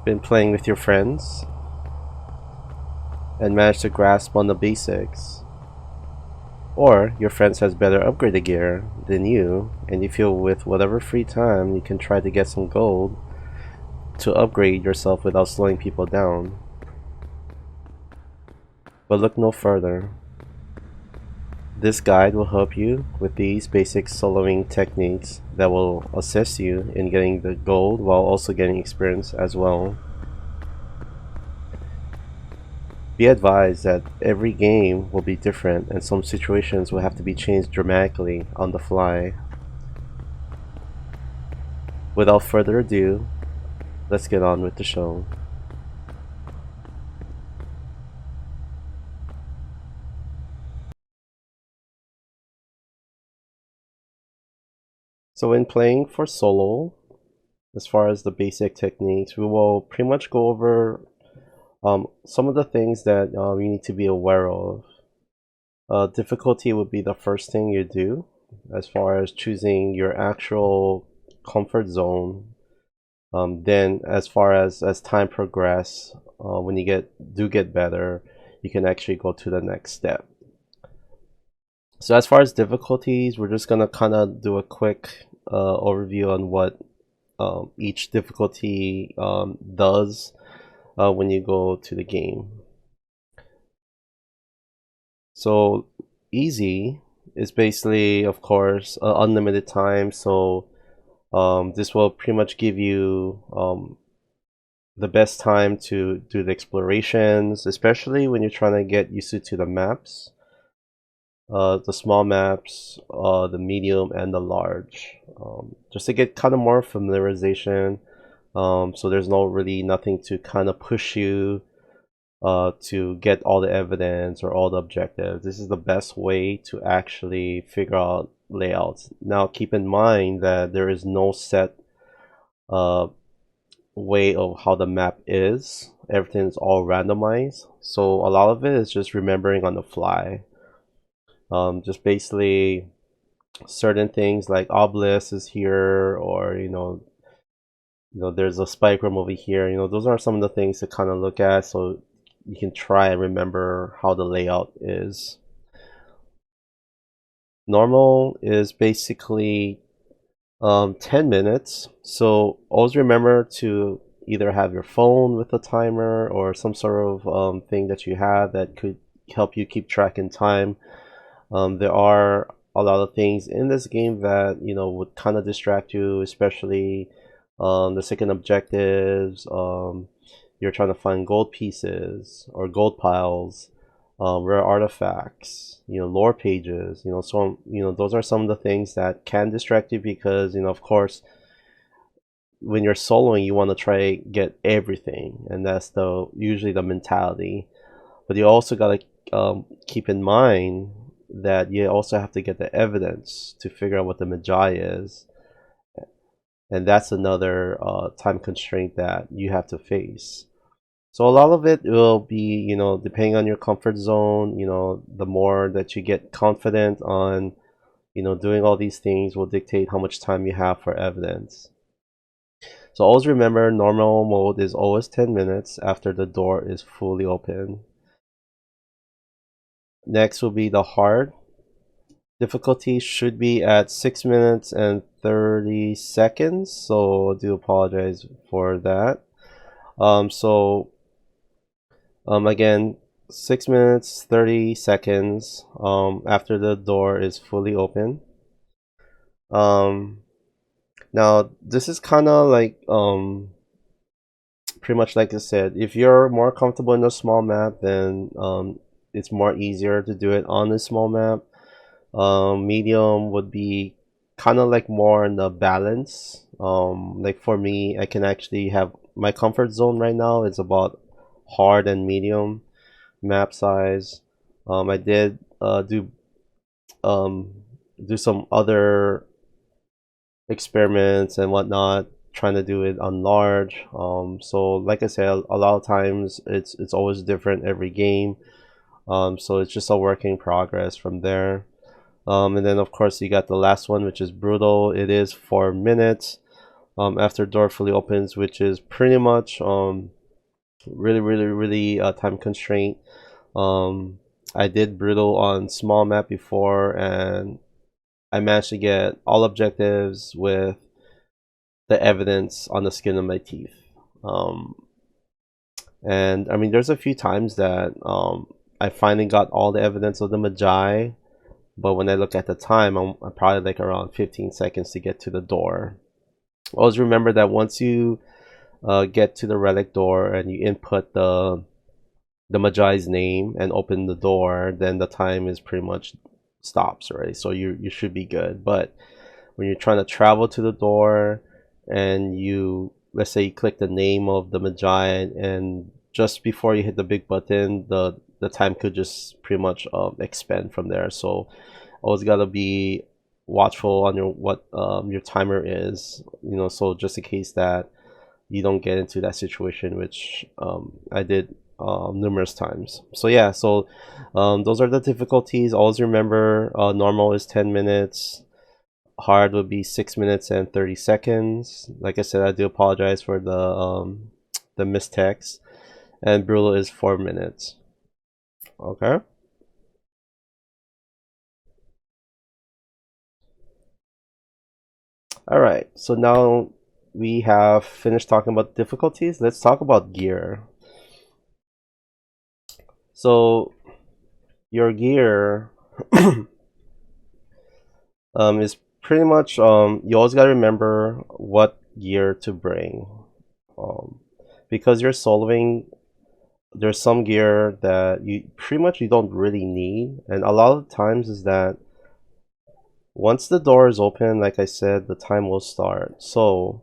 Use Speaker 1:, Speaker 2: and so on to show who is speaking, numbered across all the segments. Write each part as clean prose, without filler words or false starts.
Speaker 1: been playing with your friends and managed to grasp on the basics. Or your friends has better upgraded gear than you, and you feel with whatever free time you can try to get some gold to upgrade yourself without slowing people down. But look no further. This guide will help you with these basic soloing techniques that will assist you in getting the gold while also getting experience as well. Be advised that every game will be different and some situations will have to be changed dramatically on the fly. Without further ado, let's get on with the show. So when playing for solo, as far as the basic techniques, we will pretty much go over some of the things that you need to be aware of. Difficulty would be the first thing you do as far as choosing your actual comfort zone. Then as far as time progress, when you get better, you can actually go to the next step. So as far as difficulties, we're just gonna kind of do a quick overview on what each difficulty does when you go to the game. So easy is basically, of course, unlimited time. So this will pretty much give you the best time to do the explorations, especially when you're trying to get used to the maps. The small maps, the medium, and the large, just to get kind of more familiarization. So there's nothing to kind of push you to get all the evidence or all the objectives. This is the best way to actually figure out layouts. Now keep in mind that there is no set uh, way of how the map is. Everything is all randomized. So a lot of it is just remembering on the fly. Just basically certain things like obelisk is here, or there's a spike room over here. Those are some of the things to kind of look at, so you can try and remember how the layout is. Normal is basically 10 minutes. So always remember to either have your phone with a timer or some sort of thing that you have that could help you keep track in time. There are a lot of things in this game that would kind of distract you, especially the second objectives. You're trying to find gold pieces or gold piles, rare artifacts, lore pages. Those are some of the things that can distract you because of course when you're soloing you want to try get everything, and that's the usually the mentality. But you also got to keep in mind that you also have to get the evidence to figure out what the magi is, and that's another time constraint that you have to face. So a lot of it will be, depending on your comfort zone, the more that you get confident on, doing all these things will dictate how much time you have for evidence. So always remember, normal mode is always 10 minutes after the door is fully open. Next will be the hard. Difficulty should be at 6 minutes and 30 seconds, so I do apologize for that. Again, 6 minutes 30 seconds after the door is fully open. Now this is kind of like pretty much like I said, if you're more comfortable in a small map, then it's more easier to do it on a small map. Medium would be kind of like more in the balance. Like for me, I can actually have my comfort zone right now is about hard and medium map size. I did um, do some other experiments and whatnot, trying to do it on large. So like I said, a lot of times it's always different every game. So it's just a work in progress from there. And then of course you got the last one, which is brutal. It is 4 minutes. after door fully opens, which is pretty much really time constraint. Um, I did brutal on small map before, and I managed to get all objectives with the evidence on the skin of my teeth. Um, and I mean, there's a few times that I finally got all the evidence of the Magi, but when I look at the time, I'm probably like around 15 seconds to get to the door. Always remember that once you get to the relic door and you input the Magi's name and open the door, then the time is pretty much stops, right? So you should be good. But when you're trying to travel to the door and you, let's say you click the name of the Magi, and just before you hit the big button, the time could just pretty much expand from there. So always gotta be watchful on your what your timer is, so just in case that you don't get into that situation, which I did numerous times. So yeah, so those are the difficulties. Always remember, normal is 10 minutes, hard would be 6 minutes and 30 seconds. Like I said, I do apologize for the mistext, and brutal is 4 minutes. Okay. All right, so now we have finished talking about difficulties. Let's talk about gear. So your gear is pretty much, you always got to remember what gear to bring, um, because you're soloing. There's some gear that you pretty much you don't really need, and a lot of times is that once the door is open, like I said, the time will start. So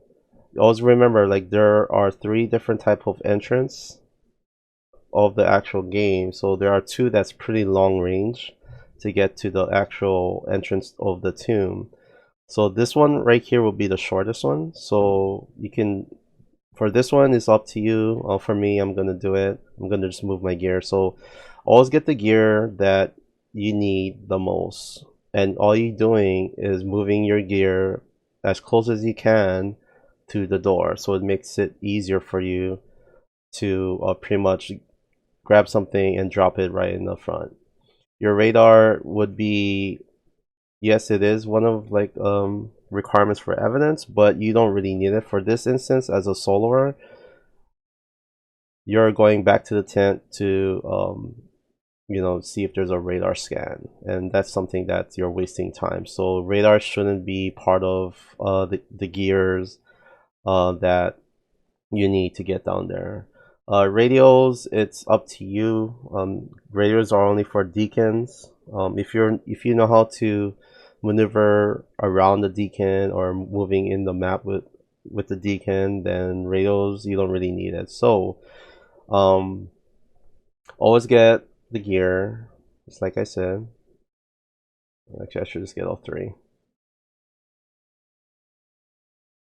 Speaker 1: always remember, like, there are three different type of entrance of the actual game. So there are two that's pretty long range to get to the actual entrance of the tomb. So this one right here will be the shortest one. So you can, for this one, it's up to you. For me, I'm gonna do it. I'm gonna just move my gear. So always get the gear that you need the most, and all you're doing is moving your gear as close as you can to the door, so it makes it easier for you to pretty much grab something and drop it right in the front. Your radar would be, yes, it is one of like requirements for evidence, but you don't really need it for this instance. As a soloer, you're going back to the tent to see if there's a radar scan, and that's something that you're wasting time. So radar shouldn't be part of the gears that you need to get down there. Radios, it's up to you. Radios are only for deacons. If you know how to maneuver around the deacon or moving in the map with the deacon, then radios you don't really need it. So um, always get the gear, just like I said. Actually, I should just get all three.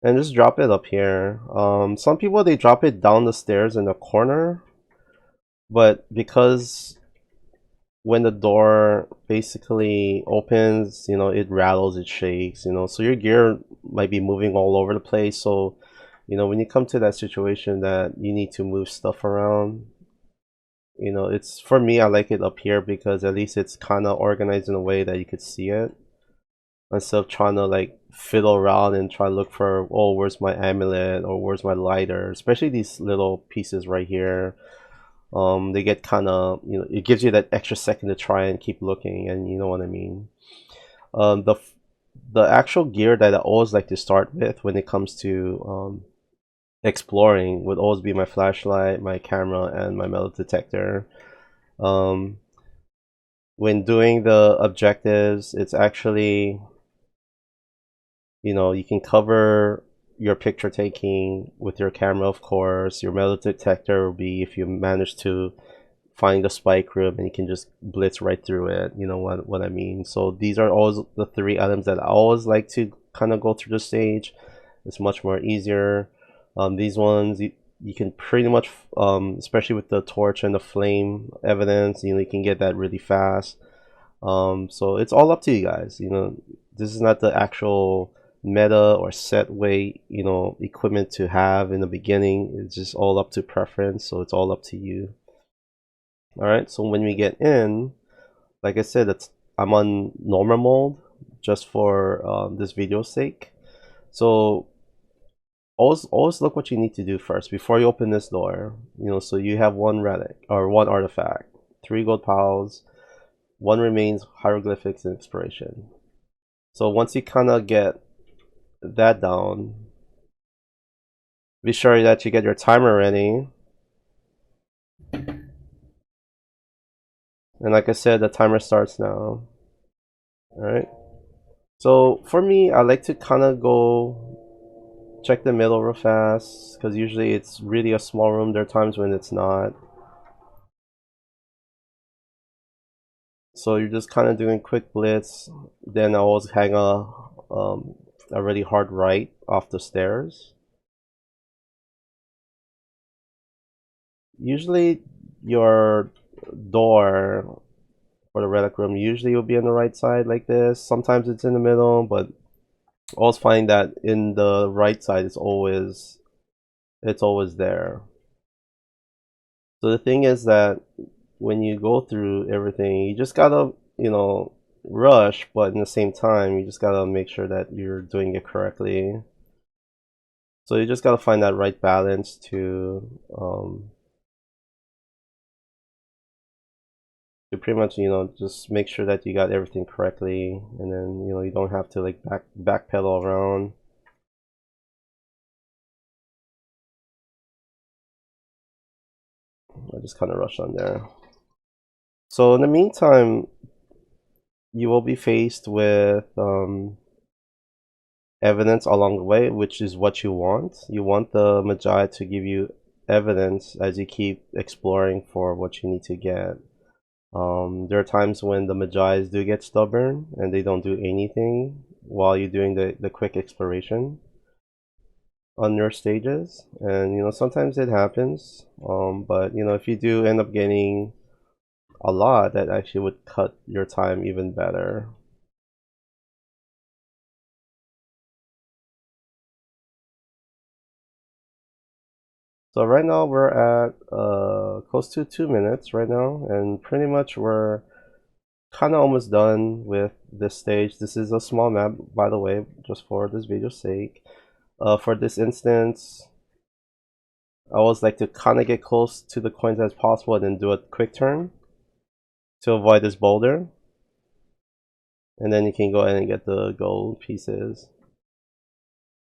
Speaker 1: And just drop it up here. Some people, they drop it down the stairs in the corner, but because when the door basically opens, it rattles, it shakes, so your gear might be moving all over the place. So, when you come to that situation that you need to move stuff around, it's, for me, I like it up here because at least it's kind of organized in a way that you could see it, instead of trying to like fiddle around and try to look for, oh, where's my amulet or where's my lighter, especially these little pieces right here. They get kind of, it gives you that extra second to try and keep looking, and you know what I mean. The actual gear that I always like to start with when it comes to exploring would always be my flashlight, my camera, and my metal detector. Um, when doing the objectives, it's actually, you can cover your picture taking with your camera, of course. Your metal detector will be if you manage to find the spike room, and you can just blitz right through it. You know what I mean? So these are always the three items that I always like to kind of go through the stage. It's much more easier. These ones, you can pretty much, especially with the torch and the flame evidence, you can get that really fast. So it's all up to you guys. This is not the actual meta or set way, equipment to have in the beginning. It's just all up to preference, so it's all up to you. All right, so when we get in, like I said, I'm on normal mode just for this video's sake. So always look what you need to do first before you open this door. So you have one relic or one artifact, 3 gold pals, 1 remains, hieroglyphics, and inspiration. So once you kind of get that down, be sure that you get your timer ready. And like I said, the timer starts now. Alright. So for me, I like to kind of go check the middle real fast, because usually it's really a small room. There are times when it's not. So you're just kind of doing quick blitz. Then I always hang a really hard right off the stairs. Usually your door for the relic room usually will be on the right side like this. Sometimes it's in the middle, but I always find that in the right side it's always there. So the thing is that when you go through everything, you just gotta, rush, but in the same time, you just gotta make sure that you're doing it correctly. So you just gotta find that right balance to pretty much, just make sure that you got everything correctly, and then, you don't have to like backpedal around. I just kind of rushed on there. So in the meantime, you will be faced with evidence along the way, which is what you want. You want the Magi to give you evidence as you keep exploring for what you need to get. There are times when the Magi's do get stubborn and they don't do anything while you're doing the quick exploration on your stages, and sometimes it happens, but if you do end up getting a lot, that actually would cut your time even better. So right now we're at close to 2 minutes right now, and pretty much we're kind of almost done with this stage. This is a small map, by the way, just for this video's sake. For this instance, I always like to kind of get close to the coins as possible and then do a quick turn to avoid this boulder. And then you can go ahead and get the gold pieces.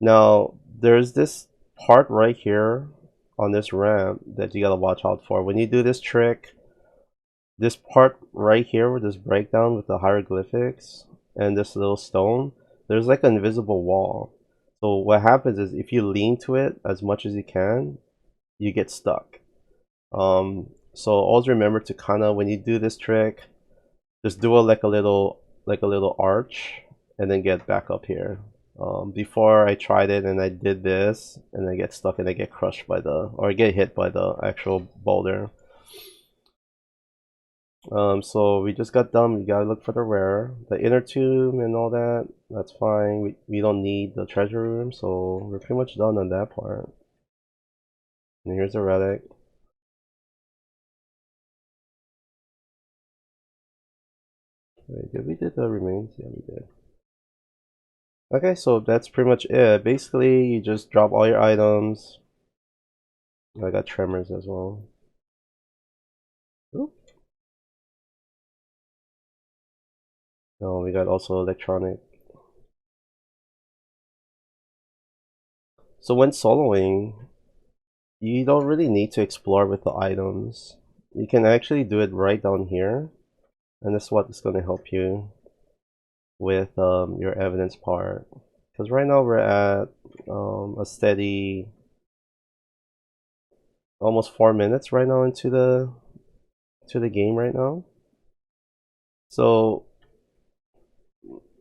Speaker 1: Now, there's this part right here on this ramp that you gotta watch out for. When you do this trick, this part right here with this breakdown with the hieroglyphics and this little stone, there's like an invisible wall. So what happens is if you lean to it as much as you can, you get stuck. So always remember to kind of, when you do this trick, just do like a little arch and then get back up here. Before I tried it and I did this and I get stuck and I get crushed by or I get hit by the actual boulder. So we just got done. We gotta look for the rare, the inner tomb and all that. That's fine. We don't need the treasure room, so we're pretty much done on that part. And here's a relic. Wait, did we do the remains? Yeah, we did. Okay, so that's pretty much it. Basically, you just drop all your items. I got tremors as well. Oop. No, we got also electronic. So when soloing, you don't really need to explore with the items. You can actually do it right down here, and that's what is going to help you with your evidence part. Because right now we're at a steady almost 4 minutes right now into the game right now. So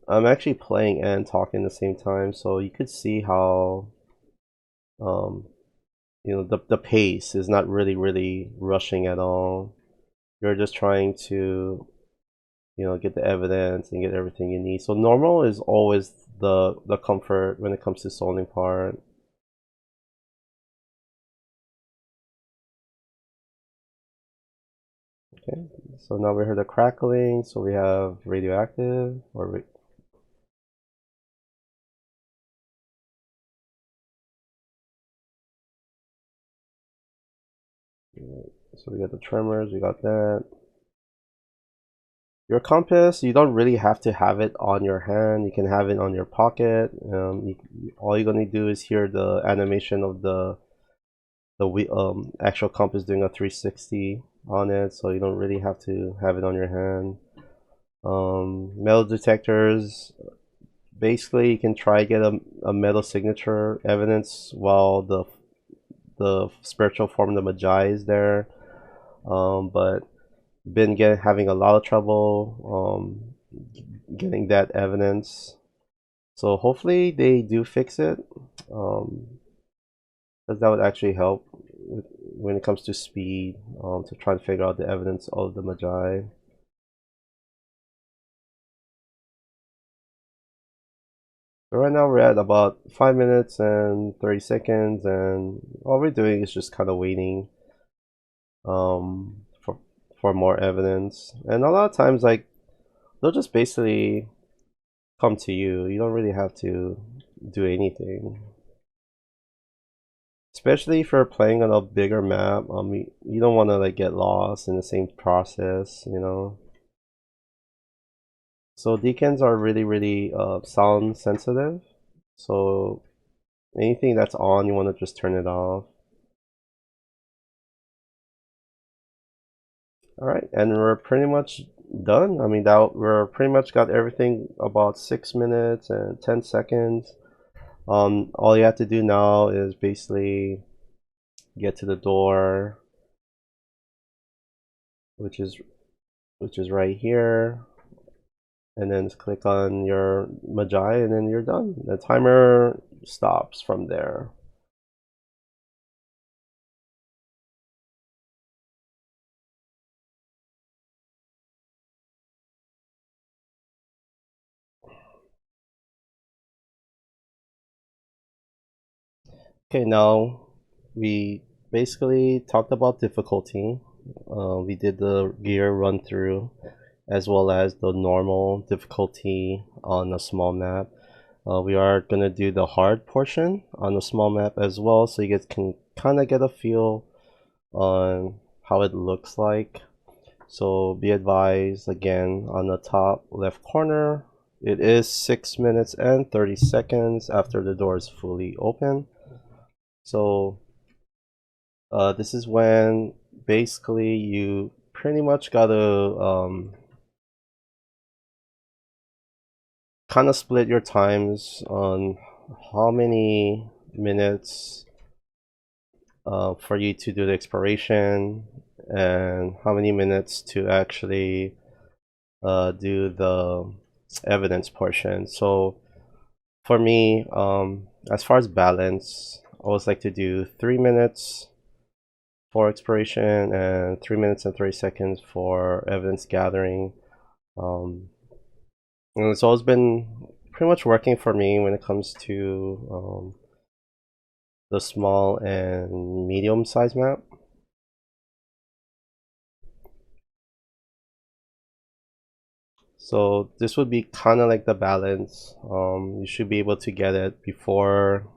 Speaker 1: I'm actually playing and talking at the same time, so you could see how the pace is not really rushing at all. You're just trying to get the evidence and get everything you need. So normal is always the comfort when it comes to soldering part. Okay, so now we heard the crackling, so we have radioactive or so we got the tremors, we got that. Your compass, you don't really have to have it on your hand. You can have it on your pocket. All you're gonna do is hear the animation of the actual compass doing a 360 on it, so you don't really have to have it on your hand. Metal detectors, basically you can try to get a metal signature evidence while the spiritual form of the Magi is there, but been having a lot of trouble getting that evidence. So hopefully they do fix it, because that would actually help when it comes to speed, to try to figure out the evidence of the Magi. So right now we're at about 5 minutes and 30 seconds, and all we're doing is just kind of waiting for more evidence. And a lot of times, like, they'll just basically come to you. You don't really have to do anything. Especially if you're playing on a bigger map, you don't want to like get lost in the same process, you know. So deacons are really sound sensitive. So anything that's on, you want to just turn it off. All right, and we're pretty much done. I mean, that we're pretty much got everything about 6 minutes and 10 seconds. All you have to do now is basically get to the door, which is right here, and then just click on your Magi, and then you're done. The timer stops from there. Okay, now we basically talked about difficulty. We did the gear run through as well as the normal difficulty on a small map. We are going to do the hard portion on a small map as well, so you guys can kind of get a feel on how it looks like. So be advised, again, on the top left corner, it is 6 minutes and 30 seconds after the door is fully open. So this is when basically you pretty much gotta kind of split your times on how many minutes for you to do the exploration and how many minutes to actually do the evidence portion. So for me, as far as balance, I always like to do 3 minutes for exploration and 3 minutes and 30 seconds for evidence gathering. And it's always been pretty much working for me when it comes to the small and medium size map. So this would be kind of like the balance. You should be able to get it before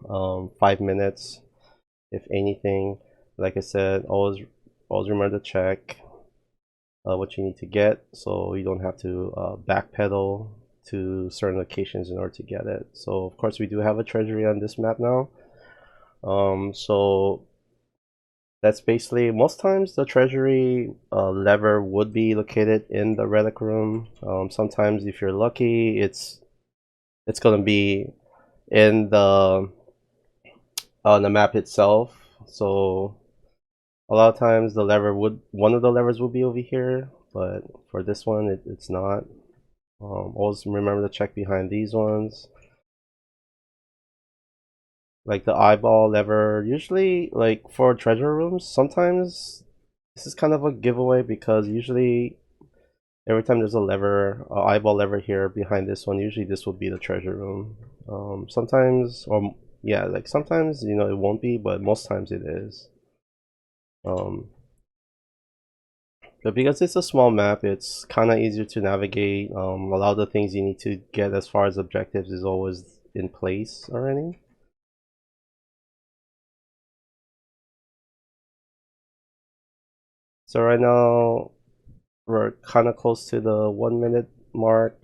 Speaker 1: 5 minutes, if anything. Like I said, always remember to check what you need to get, so you don't have to backpedal to certain locations in order to get it. So of course we do have a treasury on this map now. So that's basically, most times the treasury lever would be located in the relic room. Sometimes if you're lucky, it's gonna be in the on the map itself. So a lot of times the lever one of the levers will be over here, but for this one it's not. Always remember to check behind these ones. Like the eyeball lever, usually like for treasure rooms, sometimes this is kind of a giveaway because usually Every time there's a lever, eyeball lever here behind this one, usually this will be the treasure room. Sometimes, or yeah, like sometimes, you know, it won't be, but most times it is. Um, but because it's a small map, it's kind of easier to navigate. A lot of the things you need to get as far as objectives is always in place already. So right now, we're kind of close to the 1 minute mark.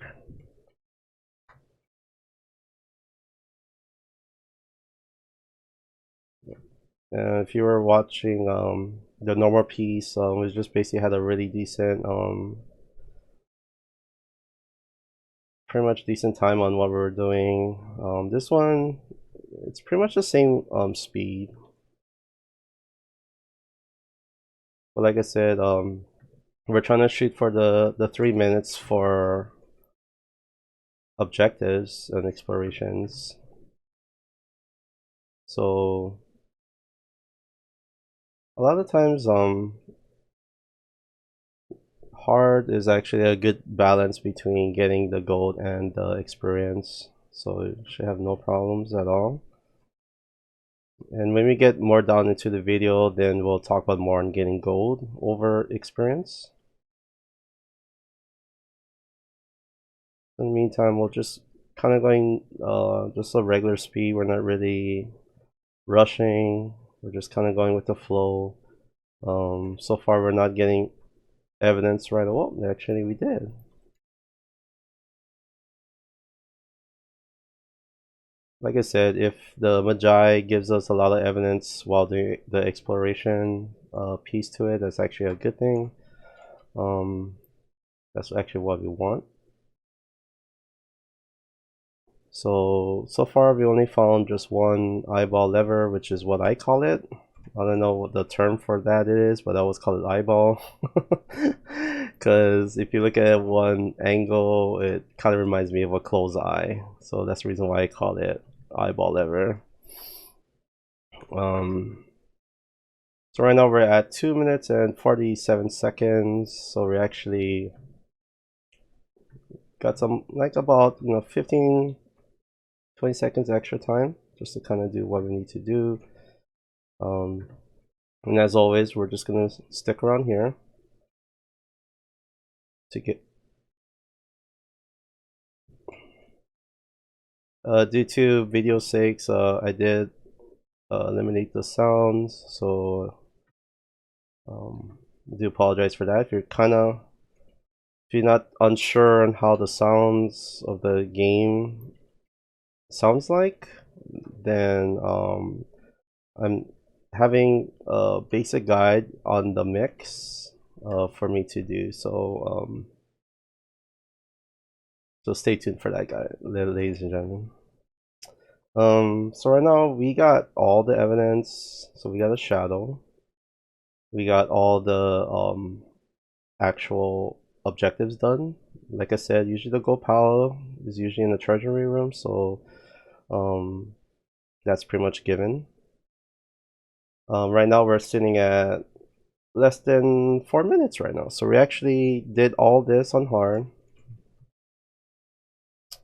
Speaker 1: If you were watching the normal piece, we just basically had a really decent, pretty much decent time on what we were doing. This one, it's pretty much the same speed. But like I said, we're trying to shoot for the 3 minutes for objectives and explorations. So a lot of times, hard is actually a good balance between getting the gold and the experience. So you should have no problems at all. And when we get more down into the video, then we'll talk about more on getting gold over experience. In the meantime, we'll just kind of going just a regular speed. We're not really rushing. We're just kind of going with the flow. So far, we're not getting evidence right away. Oh, actually, we did. Like I said, if the Magi gives us a lot of evidence while the exploration piece to it, that's actually a good thing. That's actually what we want. So far we only found just one eyeball lever, which is what I call it. I don't know what the term for that is, but I always call it eyeball. Because if you look at one angle, it kind of reminds me of a closed eye. So that's the reason why I call it eyeball lever. So right now we're at 2 minutes and 47 seconds. So we actually got some, like about, 15, 20 seconds extra time just to kind of do what we need to do. And as always, we're just gonna stick around here to get. Due to video sakes, I did eliminate the sounds, so I do apologize for that. If you're not unsure on how the sounds of the game sounds like, then I'm having a basic guide on the mix for me to do. So stay tuned for that, guy, ladies and gentlemen. So right now we got all the evidence. So we got a shadow. We got all the actual objectives done. Like I said, usually the gold pal is usually in the treasury room, so that's pretty much given. Right now we're sitting at less than 4 minutes right now. So we actually did all this on hard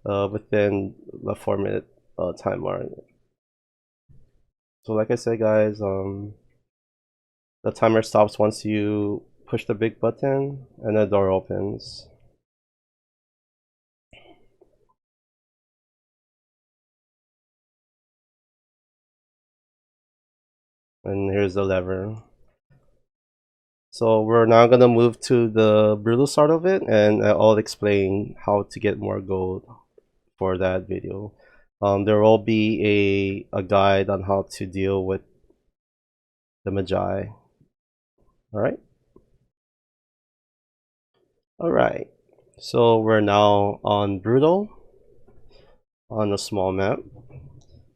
Speaker 1: within the 4 minute time mark. So like I said, guys, the timer stops once you push the big button and the door opens. And here's the lever. So we're now gonna move to the brutal side of it, and I'll explain how to get more gold for that video. There will be a guide on how to deal with the Magi. Alright? Alright. So we're now on Brutal on a small map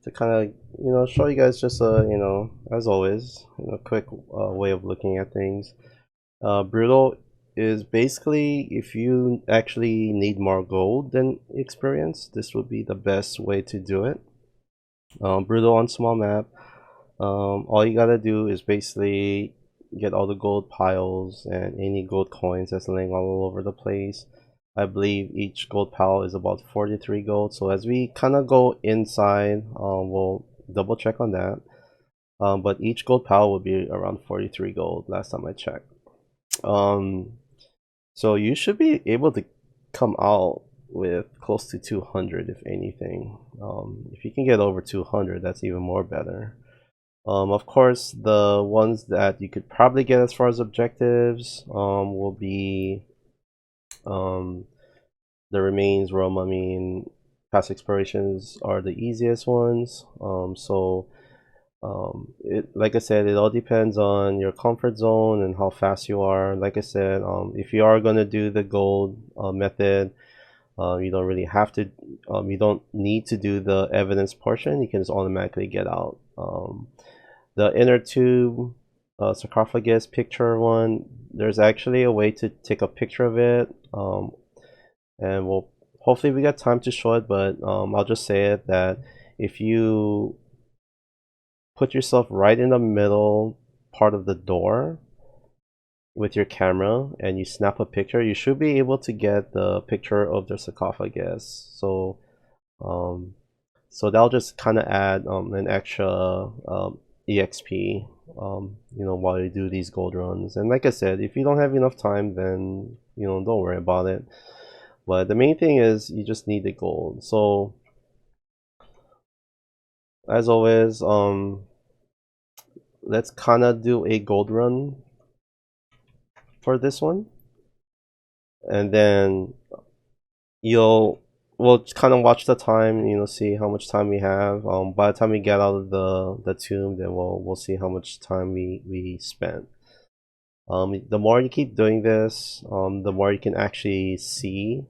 Speaker 1: to kind of show you guys just a as always quick way of looking at things. Brutal is basically if you actually need more gold than experience, this would be the best way to do it. Brutal on small map, all you gotta do is basically get all the gold piles and any gold coins that's laying all over the place. I believe each gold pile is about 43 gold. So as we kind of go inside, we'll double check on that. But each gold pile will be around 43 gold last time I checked. So you should be able to come out with close to 200 if anything. If you can get over 200, that's even more better. Of course, the ones that you could probably get as far as objectives will be the remains, royal mummy, and past explorations are the easiest ones. Like I said, it all depends on your comfort zone and how fast you are. Like I said, if you are gonna do the gold method, you don't really have to. You don't need to do the evidence portion. You can just automatically get out. The inner tube sarcophagus picture one, there's actually a way to take a picture of it, and we'll hopefully we got time to show it, but I'll just say it that if you put yourself right in the middle part of the door with your camera and you snap a picture, you should be able to get the picture of the sarcophagus. Um, so that'll just kind of add an extra EXP, while you do these gold runs. And like I said, if you don't have enough time, then don't worry about it. But the main thing is you just need the gold. So as always, let's kind of do a gold run for this one, and then we'll kind of watch the time, see how much time we have. By the time we get out of the tomb, then we'll see how much time we spent. The more you keep doing this, the more you can actually see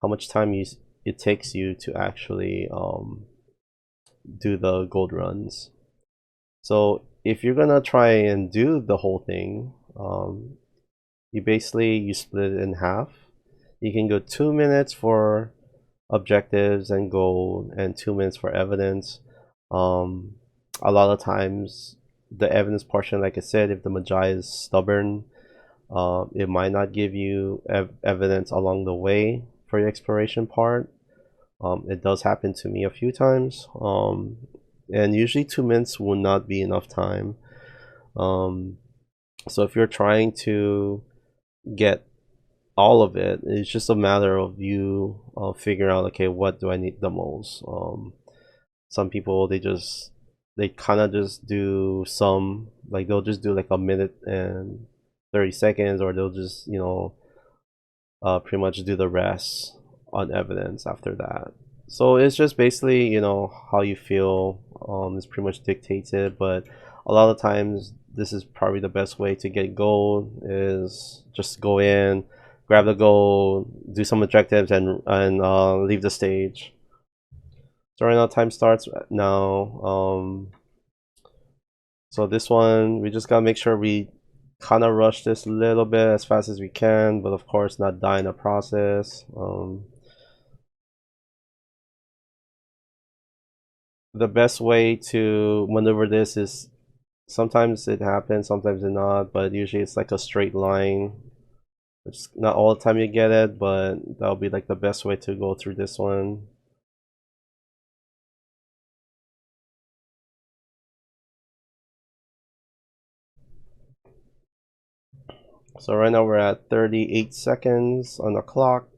Speaker 1: how much time it takes you to actually do the gold runs. So if you're gonna try and do the whole thing, you split it in half. You can go 2 minutes for objectives and gold and 2 minutes for evidence. A lot of times the evidence portion, like I said, if the Magi is stubborn, it might not give you evidence along the way for your exploration part. It does happen to me a few times, and usually 2 minutes will not be enough time. So if you're trying to get all of it, it's just a matter of you figuring out, okay, what do I need the most. Some people, they kind of just do some, like they'll just do like a minute and 30 seconds, or they'll just pretty much do the rest on evidence after that. So it's just basically how you feel is pretty much dictated, but a lot of times this is probably the best way to get gold, is just go in, grab the gold, do some objectives, and leave the stage. So right now time starts now. So this one, we just gotta make sure we kind of rush this a little bit as fast as we can, but of course not die in the process. The best way to maneuver this is, sometimes it happens, sometimes it not, but usually it's like a straight line. It's not all the time you get it, but that'll be like the best way to go through this one. So right now we're at 38 seconds on the clock.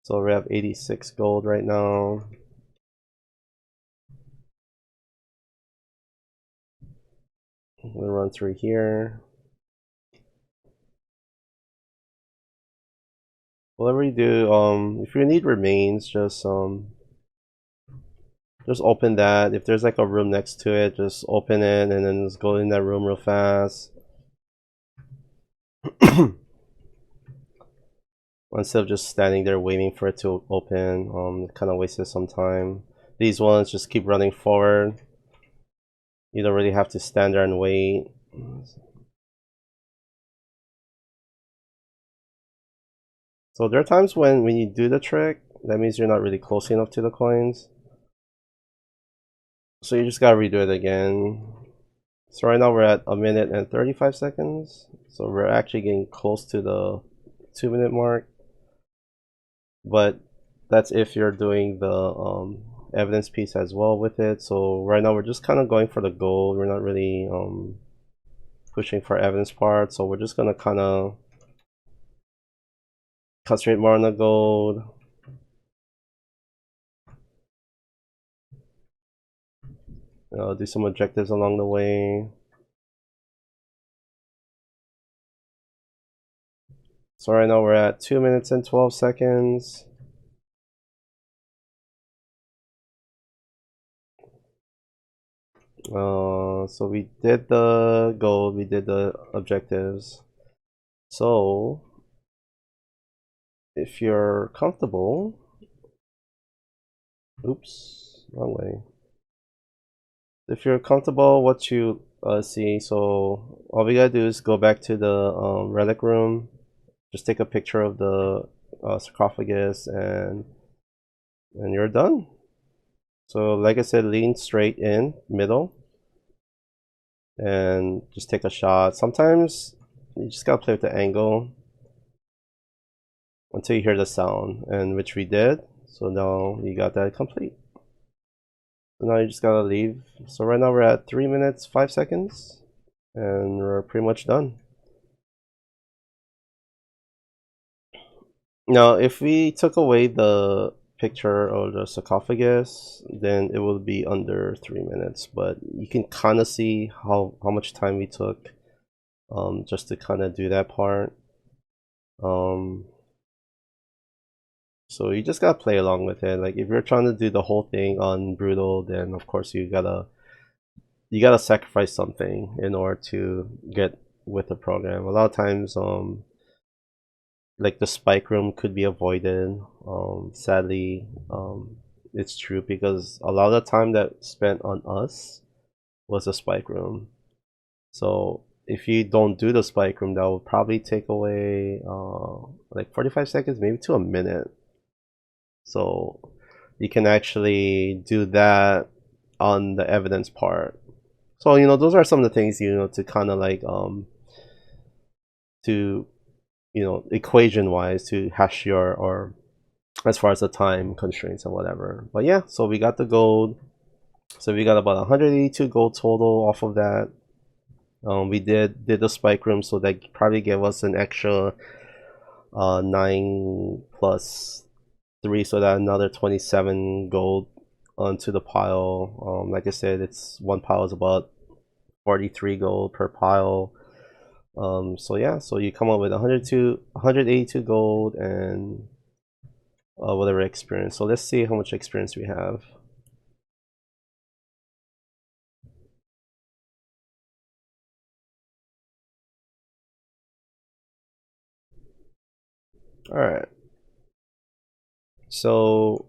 Speaker 1: So we have 86 gold right now. I'm gonna run through here. Whatever you do, if you need remains, just open that. If there's like a room next to it, just open it and then just go in that room real fast. Instead of just standing there waiting for it to open, it kind of wastes some time. These ones just keep running forward. You don't really have to stand there and wait. So there are times when you do the trick, that means you're not really close enough to the coins. So you just gotta redo it again. So right now we're at 1 minute and 35 seconds. So we're actually getting close to the 2 minute mark. But that's if you're doing the evidence piece as well with it. So right now we're just kind of going for the gold. We're not really pushing for evidence part. So we're just gonna kind of concentrate more on the gold. Do some objectives along the way. So right now we're at 2 minutes and 12 seconds. So we did the gold, we did the objectives. So if you're comfortable, oops, wrong way. If you're comfortable what you see, so all we gotta do is go back to the relic room, just take a picture of the sarcophagus, and you're done. So like I said, lean straight in middle and just take a shot. Sometimes you just gotta play with the angle until you hear the sound, and which we did. So now you got that complete. So now you just gotta leave. So right now we're at 3 minutes 5 seconds and we're pretty much done. Now if we took away the picture or the sarcophagus, then it will be under 3 minutes, but you can kind of see how much time we took just to kind of do that part. So you just gotta play along with it. Like if you're trying to do the whole thing on brutal, then of course you gotta sacrifice something in order to get with the program. A lot of times like the spike room could be avoided. Sadly, it's true because a lot of the time that spent on us was the spike room. So if you don't do the spike room, that will probably take away like 45 seconds, maybe to a minute. So you can actually do that on the evidence part. So those are some of the things to kind of like to equation wise to hash your or as far as the time constraints and whatever. But yeah, so we got the gold. So we got about 182 gold total off of that. We did the spike room, so that probably gave us an extra 9 plus 3, so that another 27 gold onto the pile. Like I said, it's one pile is about 43 gold per pile. So yeah, so you come up with 182 gold and whatever experience. So let's see how much experience we have. All right. So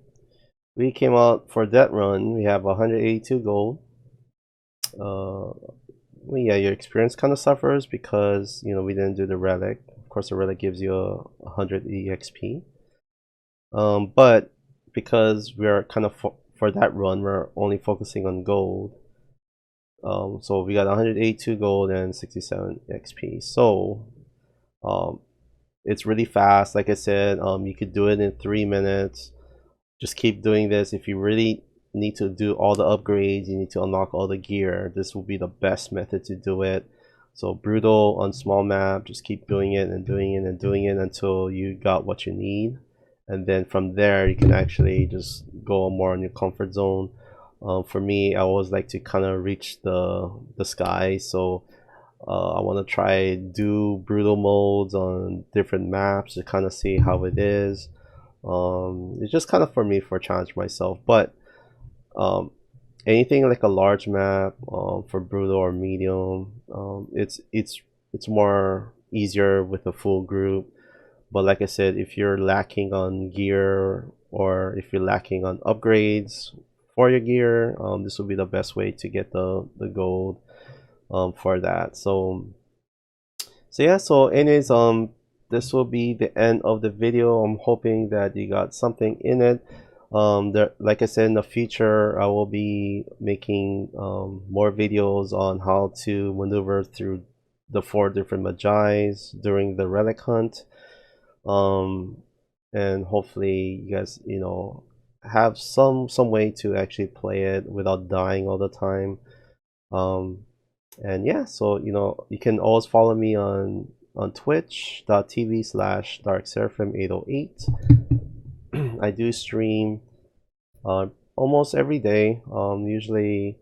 Speaker 1: we came out for that run. We have 182 gold. Well, yeah, your experience kind of suffers because we didn't do the relic. Of course, the relic gives you a 100 exp. But because we're kind of for that run, we're only focusing on gold. So we got 182 gold and 67 XP. So it's really fast. Like I said, you could do it in 3 minutes. Just keep doing this. If you really need to do all the upgrades, you need to unlock all the gear, this will be the best method to do it. So brutal on small map, just keep doing it and doing it and doing it until you got what you need, and then from there you can actually just go more on your comfort zone. For me, I always like to kind of reach the sky, so I want to try do brutal modes on different maps to kind of see how it is. It's just kind of for me for a challenge myself, but anything like a large map for brutal or medium, it's more easier with a full group. But like I said, if you're lacking on gear or if you're lacking on upgrades for your gear, this will be the best way to get the gold for that. So yeah, so anyways, this will be the end of the video. I'm hoping that you got something in it. There, like I said, in the future, I will be making more videos on how to maneuver through the 4 different Magi's during the relic hunt. Um, and hopefully you guys, have some way to actually play it without dying all the time. And yeah, so you can always follow me on twitch.tv/darkseraphim808. I do stream almost every day, usually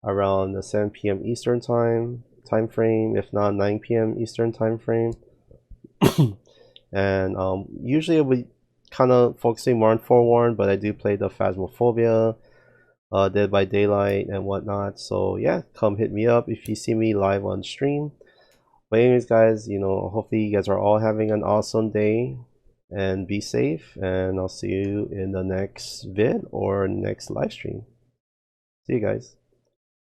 Speaker 1: around the 7 p.m. Eastern time frame, if not 9 p.m. Eastern time frame. And usually I'll be kind of focusing more on Forewarned, but I do play the Phasmophobia, Dead by Daylight, and whatnot. So yeah, come hit me up if you see me live on stream. But anyways, guys, hopefully you guys are all having an awesome day and be safe. And I'll see you in the next vid or next live stream. See you guys.